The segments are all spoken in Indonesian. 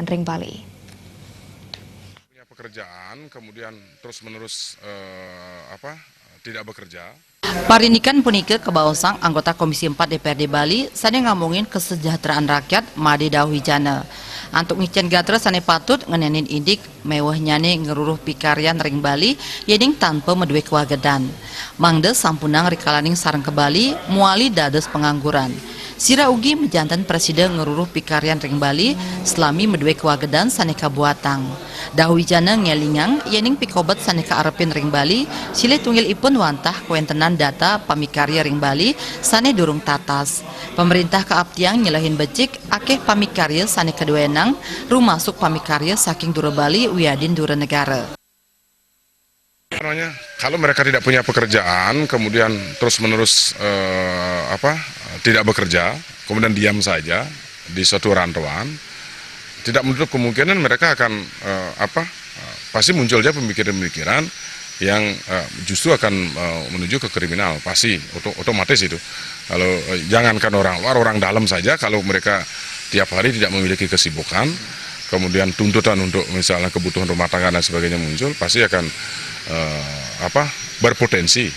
Ring Bali. Punya pekerjaan, kemudian terus-menerus tidak bekerja. Parindikan punike kebausang anggota Komisi 4 DPRD Bali sane ngomongin kesejahteraan rakyat Made Dawijana. Antuk ngicen gatra sane patut ngenenin indik mewah nyane ngeruruh pikarian Ring Bali yening tanpa medue kewagedan. Mangde sampunang rikalaning sareng ke Bali muali dados pengangguran. Sira ugi menjantan presiden ngeruruh pikarian Ring Bali selami medue kewagedan sane kabuatang. Dawijana ngelingang yening pikobat sane kaarepin Ring Bali sile tunggil ipun wantah kuentenan data pamikarya Ring Bali sane durung tatas. Pemerintah kaaptiang nyelahin becik akeh pamikarya sane keduenang rumasuk pamikarya saking Dura Bali wiadin Dura Negara. Kalau mereka tidak punya pekerjaan, kemudian terus-menerus tidak bekerja, kemudian diam saja di suatu rantauan, tidak menutup kemungkinan mereka akan pasti munculnya pemikiran-pemikiran yang justru akan menuju ke kriminal, pasti otomatis itu. Kalau jangankan orang luar, orang dalam saja, kalau mereka tiap hari tidak memiliki kesibukan, kemudian tuntutan untuk misalnya kebutuhan rumah tangga dan sebagainya muncul, pasti akan berpotensi,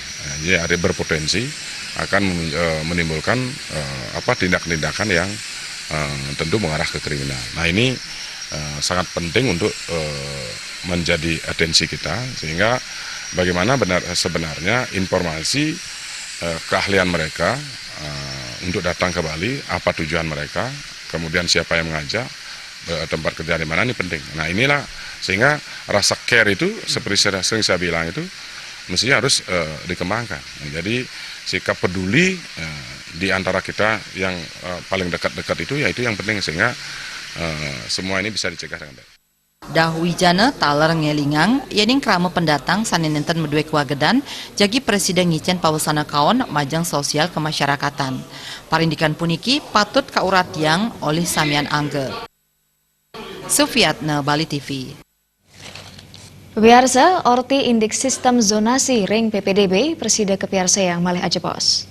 ya ada berpotensi akan menimbulkan tindakan-tindakan yang tentu mengarah ke kriminal. Nah ini sangat penting untuk menjadi atensi kita, sehingga bagaimana sebenarnya informasi keahlian mereka untuk datang ke Bali, apa tujuan mereka, kemudian siapa yang mengajak, tempat kerja di mana, ini penting. Nah inilah sehingga rasa care itu seperti sering saya bilang itu mestinya harus dikembangkan. Nah, jadi sikap peduli di antara kita yang paling dekat-dekat itu, yaitu yang penting, sehingga semua ini bisa dicegah dengan baik. Dawijana taler ngelingang yening krama pendatang saninenten medue kewagedan jagi presiden ngicen pawasana kaon majang sosial kemasyarakatan. Parindikan puniki patut kauratiang oleh samian angge. Sufiatna, Bali TV. Pemirsa, orti indik sistem zonasi Ring PPDB Presida Kepiarsa yang malih aja bos.